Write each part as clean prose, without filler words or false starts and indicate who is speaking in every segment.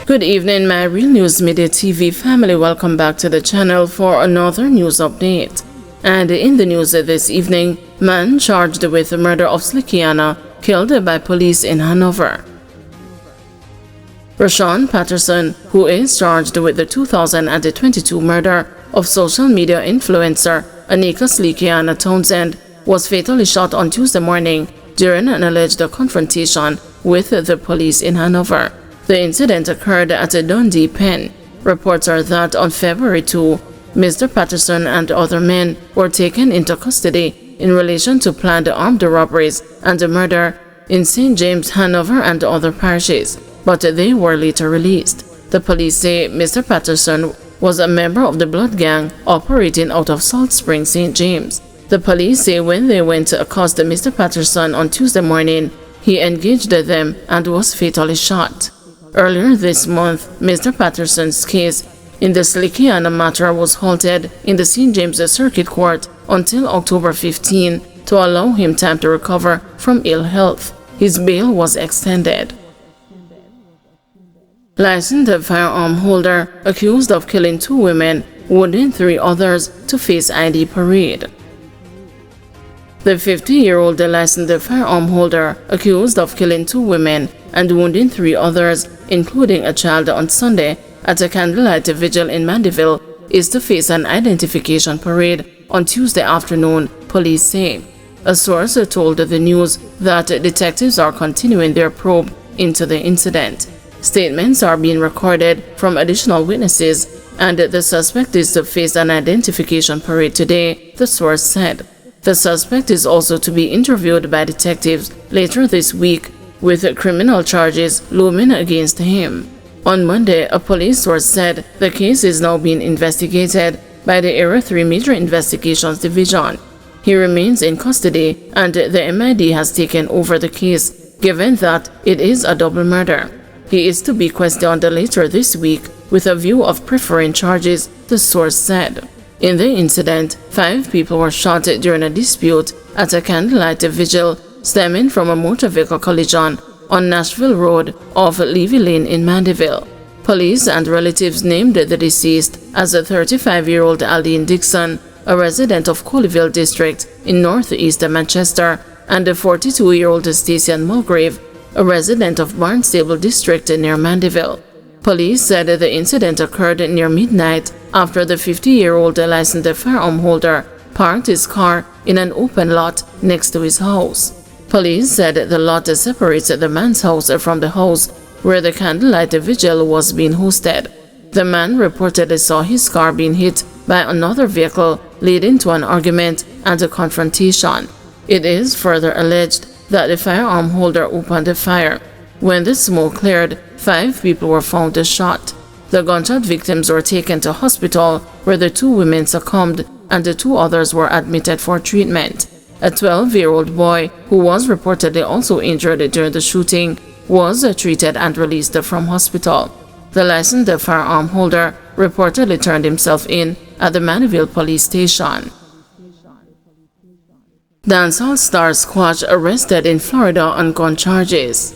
Speaker 1: Good evening, my Real News Media TV family. Welcome back to the channel for another news update. And in the news this evening, man charged with the murder of Slickiana killed by police in Hanover. Rashawn Patterson, who is charged with the 2022 murder of social media influencer Anika Slickiana Townsend, was fatally shot on Tuesday morning during an alleged confrontation with the police in Hanover. The incident occurred at a Dundee pen. Reports are that on February 2, Mr. Patterson and other men were taken into custody in relation to planned armed robberies and a murder in St. James, Hanover and other parishes, but they were later released. The police say Mr. Patterson was a member of the blood gang operating out of Salt Spring, St. James. The police say when they went to accost Mr. Patterson on Tuesday morning, he engaged them and was fatally shot. Earlier this month, Mr. Patterson's case in the Slickiana matter was halted in the St. James Circuit Court until October 15 to allow him time to recover from ill health. His bail was extended. Licensed firearm holder accused of killing 2 women, wounding 3 others to face ID parade. The 50-year-old licensed firearm holder accused of killing 2 women and wounding 3 others, including a child, on Sunday at a candlelight vigil in Mandeville is to face an identification parade on Tuesday afternoon, police say. A source told the news that detectives are continuing their probe into the incident. Statements are being recorded from additional witnesses, and the suspect is to face an identification parade today, the source said. The suspect is also to be interviewed by detectives later this week, with criminal charges looming against him. On Monday, a police source said the case is now being investigated by the Area 3 Major Investigations Division. He remains in custody, and the MID has taken over the case, given that it is a double murder. He is to be questioned later this week with a view of preferring charges, the source said. In the incident, 5 people were shot during a dispute at a candlelight vigil stemming from a motor vehicle collision on Nashville Road off Levy Lane in Mandeville. Police and relatives named the deceased as a 35-year-old Aldine Dixon, a resident of Colleyville District in northeast Manchester, and a 42-year-old Stacey Mulgrave, a resident of Barnstable District near Mandeville. Police said the incident occurred near midnight after the 50-year-old licensed firearm holder parked his car in an open lot next to his house. Police said the lot separates the man's house from the house where the candlelight vigil was being hosted. The man reportedly saw his car being hit by another vehicle, leading to an argument and a confrontation. It is further alleged that the firearm holder opened fire. When the smoke cleared, 5 people were found shot. The gunshot victims were taken to hospital, where the 2 women succumbed and the 2 others were admitted for treatment. A 12-year-old boy, who was reportedly also injured during the shooting, was treated and released from hospital. The licensed firearm holder reportedly turned himself in at the Mandeville police station. Dancehall star Squash arrested in Florida on gun charges.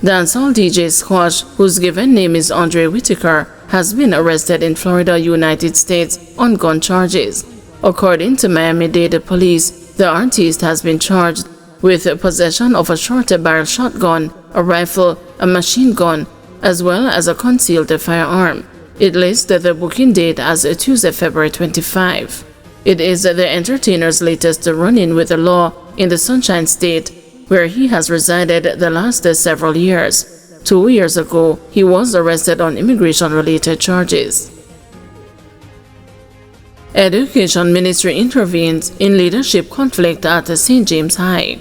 Speaker 1: Dancehall DJ Squash, whose given name is Andre Whitaker, has been arrested in Florida, United States on gun charges. According to Miami-Dade police, the artist has been charged with possession of a short-barrel shotgun, a rifle, a machine gun, as well as a concealed firearm. It lists the booking date as Tuesday, February 25. It is the entertainer's latest run-in with the law in the Sunshine State, where he has resided the last several years. 2 years ago, he was arrested on immigration-related charges. Education Ministry intervenes in leadership conflict at St. James High.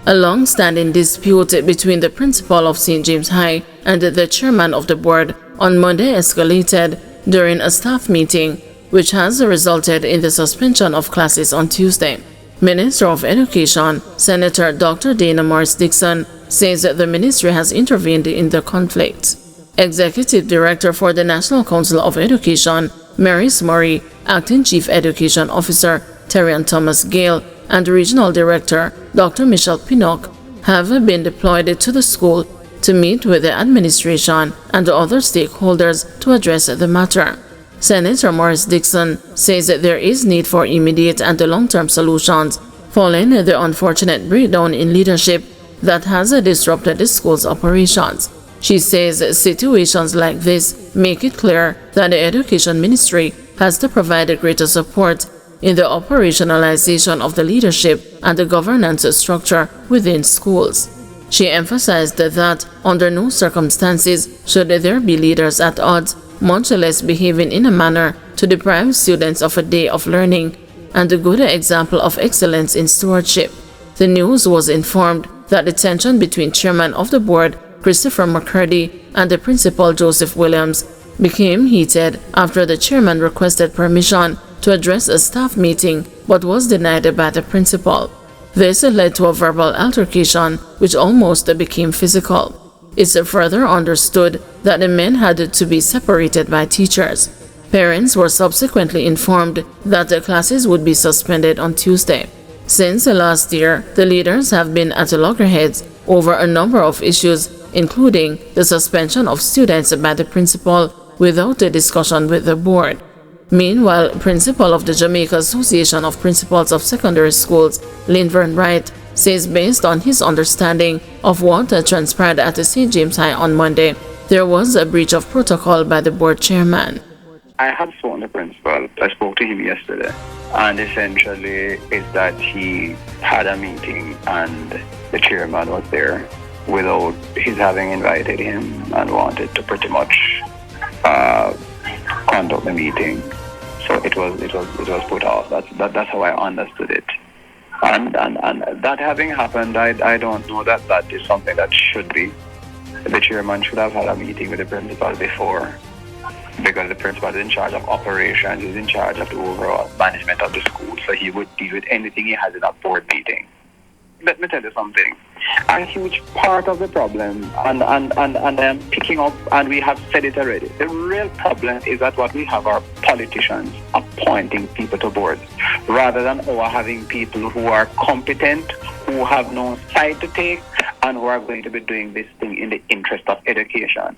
Speaker 1: A long-standing dispute between the principal of St. James High and the chairman of the board on Monday escalated during a staff meeting, which has resulted in the suspension of classes on Tuesday. Minister of Education, Senator Dr. Dana Morris Dixon, says that the ministry has intervened in the conflict. Executive Director for the National Council of Education, Maurice Murray, Acting Chief Education Officer Terrian Thomas Gale, and Regional Director Dr. Michelle Pinnock have been deployed to the school to meet with the administration and other stakeholders to address the matter. Senator Morris Dixon says that there is need for immediate and long-term solutions following the unfortunate breakdown in leadership that has disrupted the school's operations. She says situations like this make it clear that the Education Ministry has to provide greater support in the operationalization of the leadership and the governance structure within schools. She emphasized that under no circumstances should there be leaders at odds, much less behaving in a manner to deprive students of a day of learning and a good example of excellence in stewardship. The news was informed that the tension between chairman of the board, Christopher McCurdy, and the principal, Joseph Williams, became heated after the chairman requested permission to address a staff meeting but was denied by the principal. This led to a verbal altercation which almost became physical. It's further understood that the men had to be separated by teachers. Parents were subsequently informed that the classes would be suspended on Tuesday. Since last year, the leaders have been at loggerheads over a number of issues, including the suspension of students by the principal without a discussion with the board. Meanwhile, principal of the Jamaica Association of Principals of Secondary Schools, Linvern Wright, says based on his understanding of what transpired at the St. James High on Monday, there was a breach of protocol by the board chairman.
Speaker 2: I had spoken to the principal. I spoke to him yesterday, and essentially is that he had a meeting and the chairman was there without his having invited him and wanted to pretty much conduct the meeting. So it was put off. That's how I understood it. And that having happened, I don't know that is something that should be. The chairman should have had a meeting with the principal before, because the principal is in charge of operations, he's in charge of the overall management of the school, so he would deal with anything he has in a board meeting. Let me tell you something. A huge part of the problem, and I'm picking up, and we have said it already, the real problem is that what we have are politicians appointing people to boards, rather than our having people who are competent, who have no side to take, and who are going to be doing this thing in the interest of education.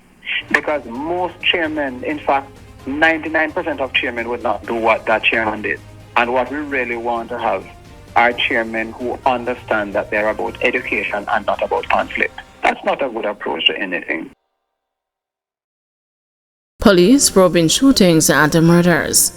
Speaker 2: Because most chairmen, in fact, 99% of chairmen would not do what that chairman did. And what we really want to have are chairmen who understand that they're about education and not about conflict. That's not a good approach to anything.
Speaker 1: Police probing shootings and murders.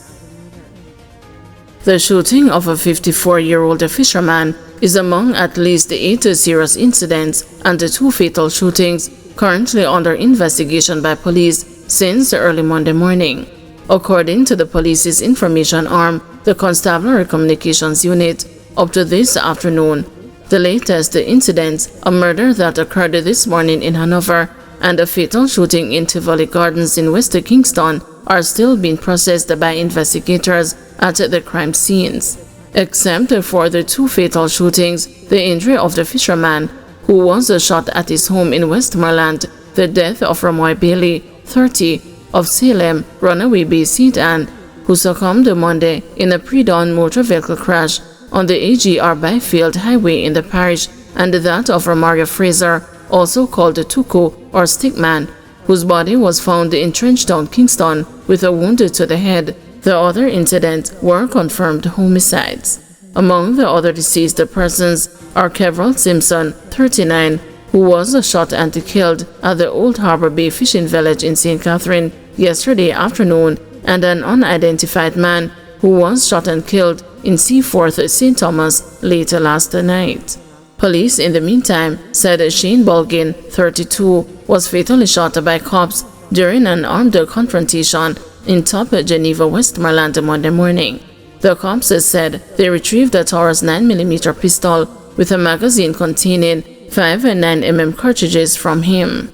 Speaker 1: The shooting of a 54-year-old fisherman is among at least 8 serious incidents and 2 fatal shootings currently under investigation by police since early Monday morning. According to the police's information arm, the Constabulary Communications Unit, up to this afternoon, the latest incidents, a murder that occurred this morning in Hanover and a fatal shooting in Tivoli Gardens in West Kingston, are still being processed by investigators at the crime scenes. Except for the 2 fatal shootings, the injury of the fisherman, who was shot at his home in Westmoreland, the death of Ramoy Bailey, 30, of Salem, Runaway Bay St. Anne, who succumbed Monday in a pre-dawn motor vehicle crash on the AGR Byfield Highway in the parish, and that of Romario Fraser, also called the Tuku or Stickman, whose body was found in Trenchtown, Kingston, with a wound to the head. The other incidents were confirmed homicides. Among the other deceased persons are Kevrel Simpson, 39, who was shot and killed at the Old Harbor Bay Fishing Village in St. Catherine yesterday afternoon, and an unidentified man who was shot and killed in Seaforth, St. Thomas, later last night. Police, in the meantime, said Shane Bolgin, 32, was fatally shot by cops during an armed confrontation in Top Geneva, Westmoreland, Monday morning. The cops said they retrieved a Taurus 9mm pistol with a magazine containing 5 9mm cartridges from him.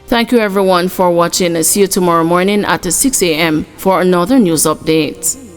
Speaker 1: Thank you everyone for watching. See you tomorrow morning at 6 a.m. for another news update.